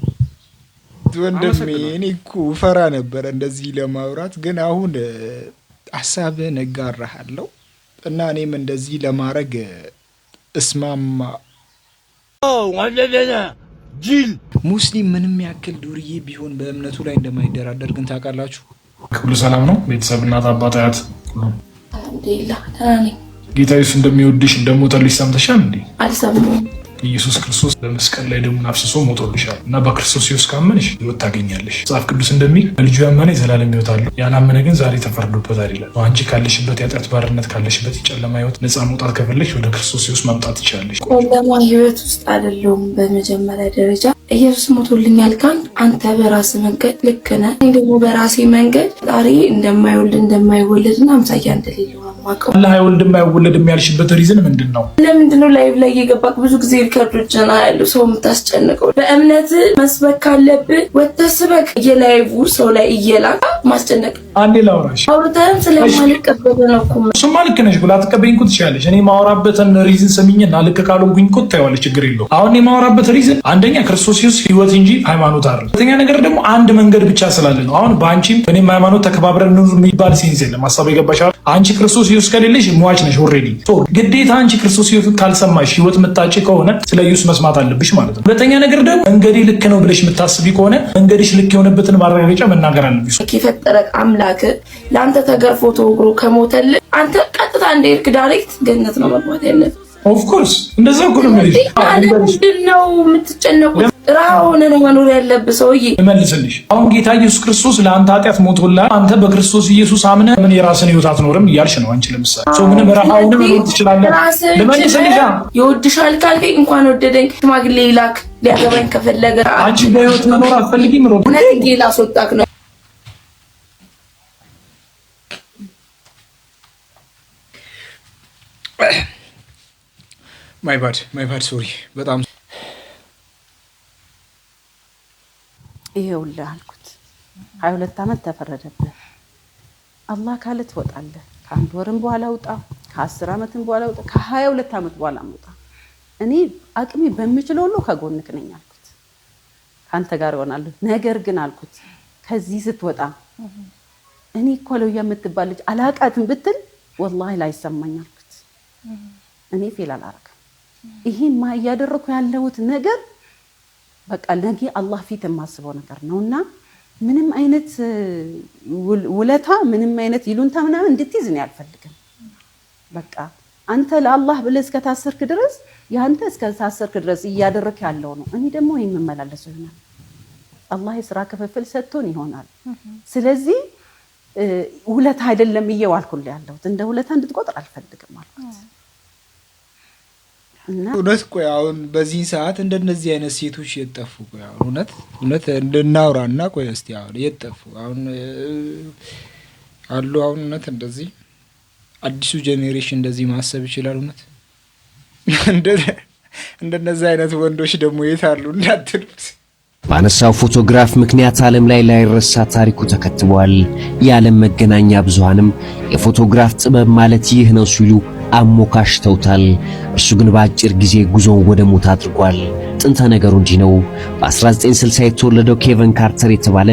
ወንድሜ እኔ እኮ ፈራ ነበር እንደዚህ ለማውራት፣ ግን አሁን ሐሳብህን እጋራሃለሁ እና እኔም እንደዚህ ለማድረግ እስማማ። ወለደና ጂል ሙስሊም ምንም ያክል ዱርዬ ቢሆን በእምነቱ ላይ እንደማይደራደር ግን ታውቃላችሁ። ሁሉ ሰላም ነው? ቤተሰብ፣ እናት፣ አባት፣ አያት ሁሉ አልሐምዱሊላህ ደህና ነኝ። ጌታ ኢየሱስ እንደሚወድሽ እንደሞተልሽ ሰምተሻል እንዴ? አልሰማሁም። ኢየሱስ ክርስቶስ በመስቀል ላይ ደሙን አፍስሶ ሞቶልሻል እና በክርስቶስ ኢየሱስ ካመንሽ ሕይወት ታገኛለሽ። መጽሐፍ ቅዱስ እንደሚል በልጁ ያመነ የዘላለም ሕይወት አለው፣ ያላመነ ግን ዛሬ ተፈርዶበታል ይላል። አንቺ ካለሽበት የኃጢአት ባርነት ካለሽበት የጨለማ ሕይወት ነፃ መውጣት ከፈለግሽ ወደ ክርስቶስ ኢየሱስ መምጣት ትችላለሽ። ጨለማ ሕይወት ውስጥ አይደለሁም። በመጀመሪያ ደረጃ ኢየሱስ ሞቶልኛል ካል አንተ በራስ መንገድ ልክ ነህ። እኔ ደግሞ በራሴ መንገድ ዛሬ እንደማይወልድ እንደማይወለድና አምሳያ እንደሌለው አማቀው። አላህ አይወልድም አይወለድም ያልሽበት ሪዝን ምንድን ነው? ለምንድን ነው ላይቭ ላይ እየገባክ ብዙ ጊዜ ሪከርዶችን ያለው ሰው የምታስጨንቀው? በእምነት መስበክ ካለብህ ወጥተህ ስበክ። የላይቭ ሰው ላይ እየላክ ማስጨነቅ አንዴ ላውራሽ። አውርተህም ስለማልቀበል ነው እኮ። እሱማ ልክ ነሽ ብላ ትቀበይኝ እኮ ትችያለሽ። እኔ ማወራበትን ሪዝን ስሚኝና ልክ ካልሆንኩኝ እኮ ታይዋለሽ፣ ችግር የለውም። አሁን የማወራበት ሪዝን አንደኛ ክርስቶስ ኢየሱስ ሕይወት እንጂ ሃይማኖት አይደለም። ሁለተኛ ነገር ደግሞ አንድ መንገድ ብቻ ስላለ ነው። አሁን በአንቺም እኔም ሃይማኖት ተከባብረን ኑር የሚባል ሴንስ የለም። ሀሳብ የገባሻል? አንቺ ክርስቶስ ኢየሱስ ከሌለሽ ሟች ነሽ ኦልሬዲ። ግዴታ አንቺ ክርስቶስ ኢየሱስ ካልሰማሽ ሕይወት የምታጭ ከሆነ ስለ ኢየሱስ መስማት አለብሽ ማለት ነው። ሁለተኛ ነገር ደግሞ መንገዴ ልክ ነው ብለሽ የምታስቢ ከሆነ መንገድሽ ልክ የሆነበትን ማረጋገጫ መናገር አለብሽ። የፈጠረ አምላክ ለአንተ ተገርፎ ተወግሮ ከሞተልህ አንተ ቀጥታ እንደሄድክ ዳይሬክት ገነት ነው መግባት ያለብህ። ኦፍ ኮርስ እንደዛ እኮ ነው ማለት ነው። ምንድን ነው የምትጨነቁት? ራህ ሆነ ነው መኖር ያለብህ ሰውዬ። እመልስልሽ። አሁን ጌታ ኢየሱስ ክርስቶስ ለአንተ ኃጢአት ሞቶልሃል። አንተ በክርስቶስ ኢየሱስ አምነህ ምን የራስን ሕይወት አትኖርም እያልሽ ነው አንቺ። ለምሳሌ ሰው ምንም ራሃውን መኖር ትችላለህ። ልመልስልሽ። ይወድሻል ካልከኝ እንኳን ወደደኝ ሽማግሌ ይላክ ሊያገባኝ ከፈለገ። አንቺ በሕይወት መኖር አትፈልጊም ነው? እውነት ላስወጣክ ነው። ማይ ባድ ሶሪ። በጣም ይሄውልህ አልኩት 22 ዓመት ተፈረደብህ። አላህ ካለ ትወጣለህ። ከአንድ ወርም በኋላ ውጣ፣ ከ10 ዓመትም በኋላ ውጣ፣ ከ22 ዓመት በኋላ ውጣ። እኔ አቅሜ በሚችለው ሁሉ ከጎንክ ነኝ አልኩት። ካንተ ጋር እሆናለሁ። ነገር ግን አልኩት ከዚህ ስትወጣ እኔ እኮ ለውያ የምትባል ልጅ አላቃትም ብትል ወላሂ ላይሰማኝ አልኩት። እኔ ፌል አላረግም። ይሄን ማ እያደረኩ ያለሁት ነገር በቃ ነገ አላህ ፊት የማስበው ነገር ነውና ምንም አይነት ውለታ ምንም አይነት ይሉንታ ምናምን እንድትይዝ ነው አልፈልግም። በቃ አንተ ለአላህ ብለህ እስከታሰርክ ድረስ ያንተ እስከታሰርክ ድረስ እያደረክ ያለው ነው። እኔ ደግሞ ይሄን መመላለሰው ይሆናል። አላህ የሥራ ክፍፍል ሰጥቶን ይሆናል። ስለዚህ ውለታ አይደለም እየዋልኩልህ ያለሁት እንደ ውለታ እንድትቆጥር አልፈልግም አልኩት። እውነት ቆይ አሁን በዚህ ሰዓት እንደነዚህ አይነት ሴቶች የጠፉ ቆይ አሁን እውነት እንድናውራና ቆይ እስቲ አሁን የጠፉ አሁን አሉ አሁን እውነት እንደዚህ አዲሱ ጄኔሬሽን እንደዚህ ማሰብ ይችላል? እውነት እንደነዚህ አይነት ወንዶች ደግሞ የት አሉ እንዳትሉት። ባነሳው ፎቶግራፍ ምክንያት ዓለም ላይ ላይረሳ ታሪኩ ተከትቧል። የዓለም መገናኛ ብዙሃንም የፎቶግራፍ ጥበብ ማለት ይህ ነው ሲሉ አሞካሽተውታል። እርሱ ግን በአጭር ጊዜ ጉዞውን ወደ ሞት አድርጓል። ጥንተ ነገሩ እንዲህ ነው። በ1960 የተወለደው ኬቨን ካርተር የተባለ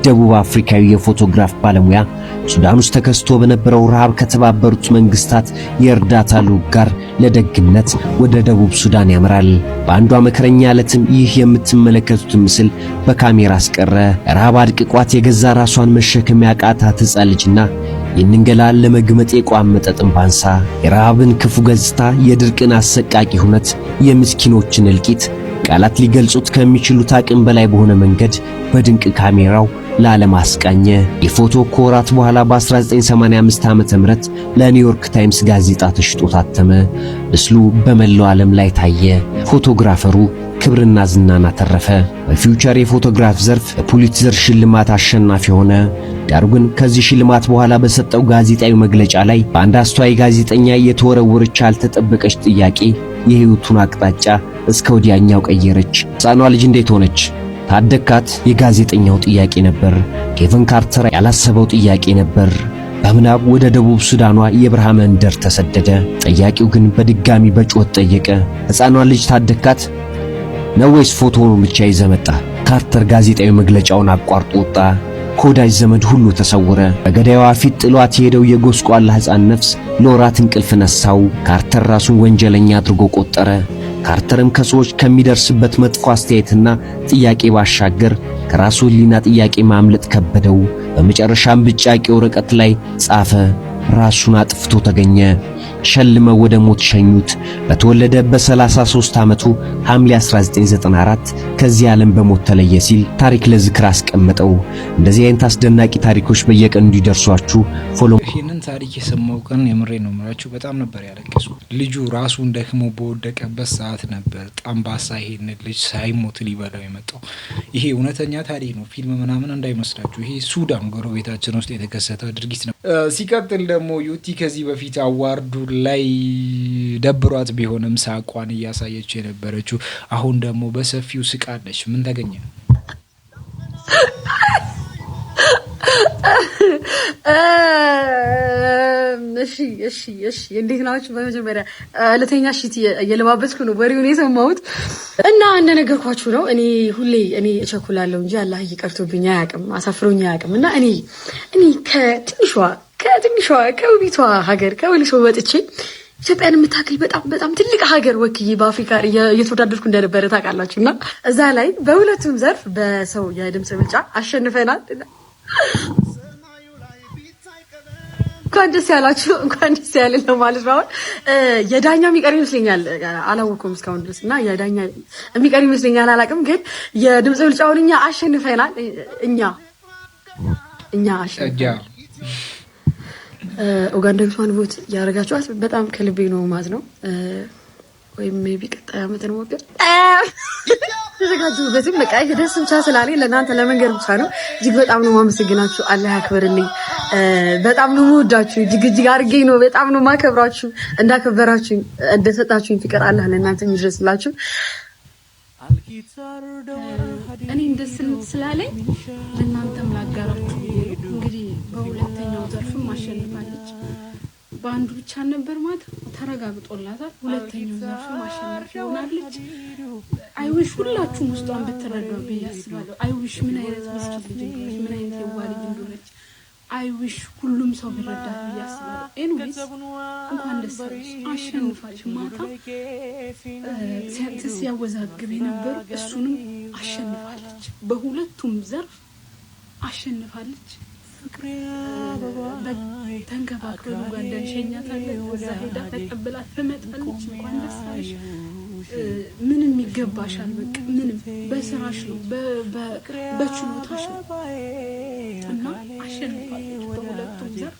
ደቡብ አፍሪካዊ የፎቶግራፍ ባለሙያ ሱዳን ውስጥ ተከስቶ በነበረው ረሃብ ከተባበሩት መንግስታት የእርዳታ ልዑክ ጋር ለደግነት ወደ ደቡብ ሱዳን ያመራል። በአንዷ መከረኛ ዕለትም ይህ የምትመለከቱት ምስል በካሜራ አስቀረ። ረሃብ አድቅቋት የገዛ ራሷን መሸከም ያቃታት ሕፃን ልጅና ይህንን ገላ ለመግመጥ የቋመጠ ጥንባንሳ የረሃብን ክፉ ገጽታ፣ የድርቅን አሰቃቂ ሁነት፣ የምስኪኖችን እልቂት ቃላት ሊገልጹት ከሚችሉት አቅም በላይ በሆነ መንገድ በድንቅ ካሜራው ለዓለም አስቃኘ። የፎቶ ከወራት በኋላ በ1985 ዓ.ም ለኒውዮርክ ታይምስ ጋዜጣ ተሽጦ ታተመ። ምስሉ በመላው ዓለም ላይ ታየ። ፎቶግራፈሩ ክብርና ዝናን አተረፈ። በፊውቸር የፎቶግራፍ ዘርፍ የፑሊትዘር ሽልማት አሸናፊ ሆነ። ዳሩ ግን ከዚህ ሽልማት በኋላ በሰጠው ጋዜጣዊ መግለጫ ላይ በአንድ አስተዋይ ጋዜጠኛ የተወረወረች ያልተጠበቀች ጥያቄ የሕይወቱን አቅጣጫ እስከ ወዲያኛው ቀየረች። ሕፃኗ ልጅ እንዴት ሆነች? ታደካት? የጋዜጠኛው ጥያቄ ነበር። ኬቨን ካርተር ያላሰበው ጥያቄ ነበር። በምናብ ወደ ደቡብ ሱዳኗ የበረሃ መንደር ተሰደደ። ጠያቂው ግን በድጋሚ በጩኸት ጠየቀ። ሕፃኗ ልጅ ታደካት ነው ወይስ ፎቶውን ብቻ ይዘህ መጣህ? ካርተር ጋዜጣዊ መግለጫውን አቋርጦ ወጣ። ከወዳጅ ዘመድ ሁሉ ተሰወረ። በገዳይዋ ፊት ጥሏት የሄደው የጎስቋላ ሕፃን ነፍስ ለወራት እንቅልፍ ነሳው። ካርተር ራሱን ወንጀለኛ አድርጎ ቆጠረ። ካርተርም ከሰዎች ከሚደርስበት መጥፎ አስተያየትና ጥያቄ ባሻገር ከራሱ ሕሊና ጥያቄ ማምለጥ ከበደው። በመጨረሻም ብጫቂ ወረቀት ላይ ጻፈ። ራሱን አጥፍቶ ተገኘ። ሸልመው ወደ ሞት ሸኙት። በተወለደ በ33 ዓመቱ ሐምሌ 1994 ከዚህ ዓለም በሞት ተለየ ሲል ታሪክ ለዝክር አስቀመጠው። እንደዚህ አይነት አስደናቂ ታሪኮች በየቀኑ እንዲደርሷችሁ ፎሎ። ይህንን ታሪክ የሰማው ቀን የምሬ ነው የምላችሁ በጣም ነበር ያለቀሱ። ልጁ ራሱን ደክሞ በወደቀበት ሰዓት ነበር ጣምባሳ ይሄን ልጅ ሳይሞት ሊበላው የመጣው። ይሄ እውነተኛ ታሪክ ነው፣ ፊልም ምናምን እንዳይመስላችሁ። ይሄ ሱዳን ጎረቤታችን ውስጥ የተከሰተ ድርጊት ነው። ሲቀጥል ደግሞ ዩቲ ከዚህ በፊት አዋርዱ ላይ ደብሯት ቢሆንም ሳቋን እያሳየች የነበረችው አሁን ደግሞ በሰፊው ስቃለች። ምን ተገኘ? እሺ እንዴት ናችሁ? በመጀመሪያ ለተኛ ሽት እየለባበስኩ ነው ወሬውን የሰማሁት እና እንደነገርኳችሁ ነው። እኔ እቸኩላለሁ እንጂ አላህ ይቀርቶብኝ አያውቅም፣ አሳፍሮኝ አያውቅም። እና እኔ ከትንሿ ከውቢቷ ሀገር ከወሊሶ ወጥቼ ኢትዮጵያን የምታክል በጣም ትልቅ ሀገር ወክዬ በአፍሪካ እየተወዳደርኩ እንደነበረ ታውቃላችሁ። እና እዛ ላይ በሁለቱም ዘርፍ በሰው የድምፅ ብልጫ አሸንፈናል። እንኳን ደስ ያላችሁ፣ እንኳን ደስ ያለን ለማለት ነው። የዳኛ የሚቀር ይመስለኛል፣ አላወኩም እስካሁን ድረስ እና የዳኛ የሚቀር ይመስለኛል፣ አላውቅም። ግን የድምፅ ብልጫውን እኛ አሸንፈናል። እኛ አሸንፈናል። ኡጋንዳዊቷን ቮት ያደረጋችኋት በጣም ከልቤ ነው ማለት ነው። ወይም ሜቢ ቀጣይ ዓመት እንሞክር ተዘጋጁበትም። በቃ ደስ ብቻ ስላለኝ ለእናንተ ለመንገር ብቻ ነው። እጅግ በጣም ነው ማመሰግናችሁ። አላህ ያክብርልኝ። በጣም ነው የምወዳችሁ። እጅግ አድርጌ ነው በጣም ነው ማከብራችሁ። እንዳከበራችሁ እንደሰጣችሁኝ ፍቅር አላህ ለእናንተ ይድረስላችሁ። እኔ ደስ ስላለኝ ለእናንተም ላጋራችሁ። እንግዲህ በሁለተኛው ዘርፍም አሸንፋለች። በአንዱ ብቻ ነበር ማለት ተረጋግጦላታል። ሁለተኛው ዘርፍም አሸናፊ ሆናለች። አይዊሽ ሁላችሁም ውስጧን ብትረዱ ብዬ አስባለሁ። አይዊሽ ምን አይነት ምስኪን ልጅ እንደሆነች፣ ምን አይነት የዋህ ልጅ እንደሆነች አይዊሽ ሁሉም ሰው ቢረዳት ብዬ አስባለሁ። ኤኒዌይስ እንኳን ደስ አለሽ፣ አሸንፋለች። ማታ ሲያወዛግብ የነበሩ እሱንም አሸንፋለች። በሁለቱም ዘርፍ አሸንፋለች። ተንከባክበን ኡጋንዳን ሸኛታለን። እዛ ሄዳ ተቀብላት ትመጣለች። እንኳን ደስ አለሽ፣ ምንም ይገባሻል። በቃ ምንም በስራሽ ነው በችሎታሽ ነው እና አሸንፋለች በሁለቱም ዘርፍ።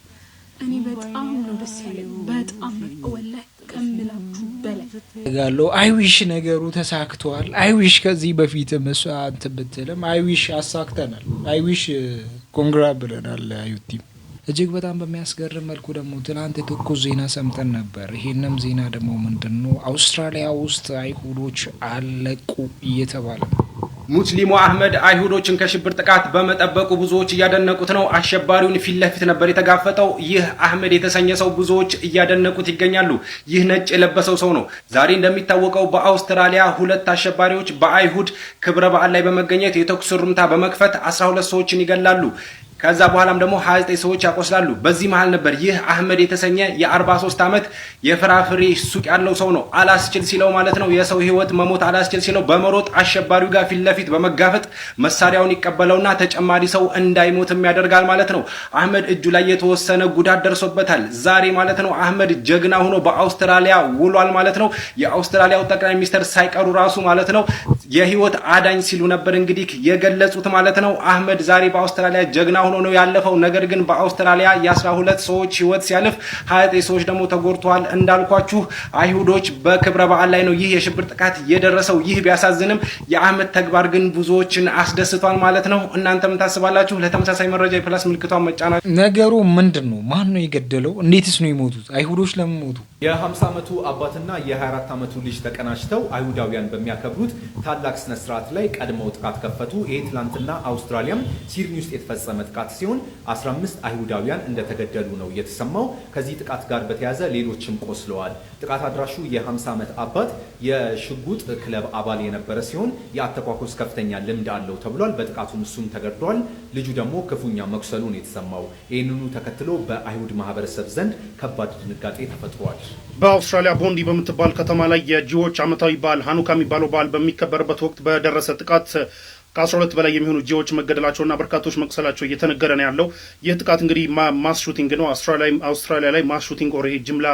እኔ በጣም ነው ደስ ያለኝ፣ በጣም ወላሂ ከምላችሁ በላይ ጋለው አይዊሽ ነገሩ ተሳክቷል። አይዊሽ ከዚህ በፊትም እሷ እንትን ብትልም አይዊሽ አሳክተናል። አይዊሽ ኮንግራ ብለናል ዩቲም። እጅግ በጣም በሚያስገርም መልኩ ደግሞ ትናንት ትኩስ ዜና ሰምተን ነበር። ይሄንም ዜና ደግሞ ምንድነው? አውስትራሊያ ውስጥ አይሁዶች አለቁ እየተባለ ነው። ሙስሊሙ አህመድ አይሁዶችን ከሽብር ጥቃት በመጠበቁ ብዙዎች እያደነቁት ነው። አሸባሪውን ፊት ለፊት ነበር የተጋፈጠው። ይህ አህመድ የተሰኘ ሰው ብዙዎች እያደነቁት ይገኛሉ። ይህ ነጭ የለበሰው ሰው ነው። ዛሬ እንደሚታወቀው በአውስትራሊያ ሁለት አሸባሪዎች በአይሁድ ክብረ በዓል ላይ በመገኘት የተኩስ ርምታ በመክፈት 12 ሰዎችን ይገላሉ። ከዛ በኋላም ደግሞ 29 ሰዎች ያቆስላሉ። በዚህ መሃል ነበር ይህ አህመድ የተሰኘ የ43 ዓመት የፍራፍሬ ሱቅ ያለው ሰው ነው አላስችል ሲለው ማለት ነው የሰው ህይወት መሞት አላስችል ሲለው በመሮጥ አሸባሪው ጋር ፊት ለፊት በመጋፈጥ መሳሪያውን ይቀበለውና ተጨማሪ ሰው እንዳይሞትም ያደርጋል ማለት ነው። አህመድ እጁ ላይ የተወሰነ ጉዳት ደርሶበታል። ዛሬ ማለት ነው አህመድ ጀግና ሆኖ በአውስትራሊያ ውሏል ማለት ነው። የአውስትራሊያው ጠቅላይ ሚኒስትር ሳይቀሩ ራሱ ማለት ነው የህይወት አዳኝ ሲሉ ነበር እንግዲህ የገለጹት ማለት ነው። አህመድ ዛሬ በአውስትራሊያ ጀግና ሆኖ ነው ያለፈው። ነገር ግን በአውስትራሊያ የ12 ሰዎች ህይወት ሲያልፍ 29 ሰዎች ደግሞ ተጎድተዋል። እንዳልኳችሁ አይሁዶች በክብረ በዓል ላይ ነው ይህ የሽብር ጥቃት የደረሰው። ይህ ቢያሳዝንም የአህመድ ተግባር ግን ብዙዎችን አስደስቷል ማለት ነው። እናንተም ታስባላችሁ? ለተመሳሳይ መረጃ የፕላስ ምልክቷን መጫና። ነገሩ ምንድነው? ማን ነው የገደለው? እንዴትስ ነው የሞቱት? አይሁዶች ለምን ሞቱ? የ50 ዓመቱ አባትና የ24 ዓመቱ ልጅ ተቀናጅተው አይሁዳውያን በሚያከብሩት ታላቅ ስነ ስርዓት ላይ ቀድመው ጥቃት ከፈቱ። ይህ ትላንትና አውስትራሊያም ሲድኒ ውስጥ የተፈጸመ ጥቃት ሲሆን 15 አይሁዳውያን እንደተገደሉ ነው የተሰማው። ከዚህ ጥቃት ጋር በተያያዘ ሌሎችም ቆስለዋል። ጥቃት አድራሹ የ50 ዓመት አባት የሽጉጥ ክለብ አባል የነበረ ሲሆን የአተኳኮስ ከፍተኛ ልምድ አለው ተብሏል። በጥቃቱም እሱም ተገድሏል። ልጁ ደግሞ ክፉኛ መቁሰሉ ነው የተሰማው። ይህንኑ ተከትሎ በአይሁድ ማህበረሰብ ዘንድ ከባድ ድንጋጤ ተፈጥሯል። በአውስትራሊያ ቦንዲ በምትባል ከተማ ላይ የጂዎች ዓመታዊ በዓል ሃኑካ የሚባለው በዓል በሚከበርበት ወቅት በደረሰ ጥቃት ከ12 በላይ የሚሆኑ ጂዎች መገደላቸውና በርካቶች መቁሰላቸው እየተነገረ ነው ያለው። ይህ ጥቃት እንግዲህ ማስ ሹቲንግ ነው። አውስትራሊያ ላይ ማስ ሹቲንግ ኦር ጅምላ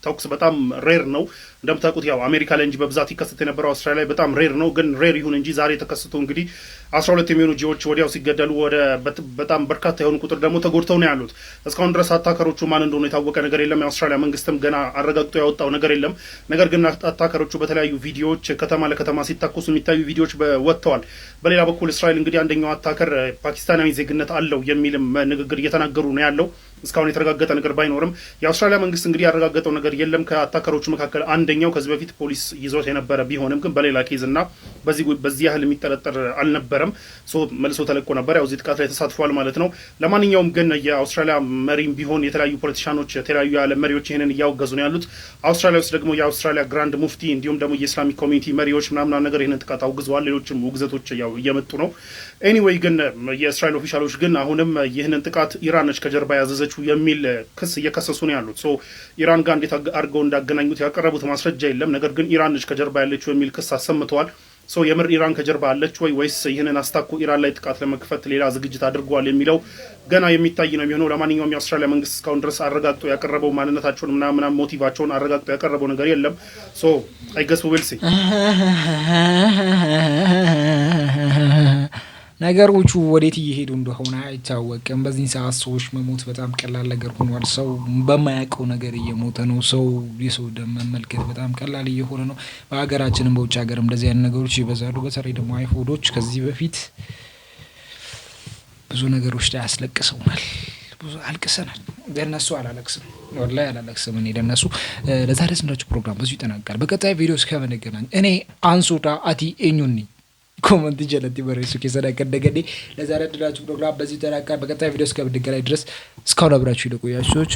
ተኩስ በጣም ሬር ነው። እንደምታውቁት ያው አሜሪካ ላይ እንጂ በብዛት ይከሰት የነበረው አውስትራሊያ ላይ በጣም ሬር ነው። ግን ሬር ይሁን እንጂ ዛሬ ተከስቶ እንግዲህ 12 የሚሆኑ ጂዎች ወዲያው ሲገደሉ ወደ በጣም በርካታ የሆኑ ቁጥር ደግሞ ተጎድተው ነው ያሉት። እስካሁን ድረስ አታከሮቹ ማን እንደሆነ የታወቀ ነገር የለም። የአውስትራሊያ መንግስትም ገና አረጋግጦ ያወጣው ነገር የለም። ነገር ግን አታከሮቹ በተለያዩ ቪዲዮዎች ከተማ ለከተማ ሲታኮሱ የሚታዩ ቪዲዮዎች ወጥተዋል። በሌላ በኩል እስራኤል እንግዲህ አንደኛው አታከር ፓኪስታናዊ ዜግነት አለው የሚልም ንግግር እየተናገሩ ነው ያለው። እስካሁን የተረጋገጠ ነገር ባይኖርም የአውስትራሊያ መንግስት እንግዲህ ያረጋገጠው ነገር የለም። ከአታከሮቹ መካከል አንደኛው ከዚህ በፊት ፖሊስ ይዞት የነበረ ቢሆንም ግን በሌላ ኬዝ እና በዚህ ያህል የሚጠረጠር አልነበረም። መልሶ ተለቆ ነበር። ያው እዚህ ጥቃት ላይ ተሳትፏል ማለት ነው። ለማንኛውም ግን የአውስትራሊያ መሪም ቢሆን የተለያዩ ፖለቲሻኖች፣ የተለያዩ የዓለም መሪዎች ይህንን እያወገዙ ነው ያሉት። አውስትራሊያ ውስጥ ደግሞ የአውስትራሊያ ግራንድ ሙፍቲ እንዲሁም ደግሞ የኢስላሚክ ኮሚኒቲ መሪዎች ምናምን ነገር ይህንን ጥቃት አውግዘዋል። ሌሎችም ውግዘቶች ያው እየመጡ ነው። ኤኒዌይ ግን የእስራኤል ኦፊሻሎች ግን አሁንም ይህንን ጥቃት ኢራን ነች ከጀርባ ያዘዘችው የሚል ክስ እየከሰሱ ነው ያሉት። ኢራን ጋር እንዴት አድርገው እንዳገናኙት ያቀረቡት ማስረጃ የለም። ነገር ግን ኢራን ነች ከጀርባ ያለችው የሚል ክስ አሰምተዋል። የምር ኢራን ከጀርባ አለች ወይስ ይህንን አስታኮ ኢራን ላይ ጥቃት ለመክፈት ሌላ ዝግጅት አድርገዋል የሚለው ገና የሚታይ ነው የሚሆነው። ለማንኛውም የአውስትራሊያ መንግስት እስካሁን ድረስ አረጋግጦ ያቀረበው ማንነታቸውን ምናምን ሞቲቫቸውን አረጋግጦ ያቀረበው ነገር የለም። አይ ገስ ዊል ሲ ነገሮቹ ወዴት እየሄዱ እንደሆነ አይታወቅም። በዚህ ሰዓት ሰዎች መሞት በጣም ቀላል ነገር ሆኗል። ሰው በማያውቀው ነገር እየሞተ ነው። የሰው ደም መመልከት በጣም ቀላል እየሆነ ነው። በሀገራችንም በውጭ ሀገርም እንደዚህ አይነት ነገሮች ይበዛሉ። በተለይ ደግሞ አይሁዶች ከዚህ በፊት ብዙ ነገሮች ላይ አስለቅሰውናል። ብዙ አልቅሰናል። ለነሱ አላለቅስም፣ ወላሂ አላለቅስም። እኔ ለነሱ ለዛሬ ስንዳችሁ ፕሮግራም በዚሁ ይጠናቀቃል። በቀጣይ ቪዲዮ እስከምንገናኝ እኔ አንሱዳ አቲ ኤኙኒ ኮመንት ጀለቲ በሬሱ ከሰዳከደገዴ ለዛሬ አድራችሁ ፕሮግራም በዚህ ተራቃ። በቀጣይ ቪዲዮ እስከምንገናኝ ድረስ እስካሁን አብራችሁ ለቆያችሁት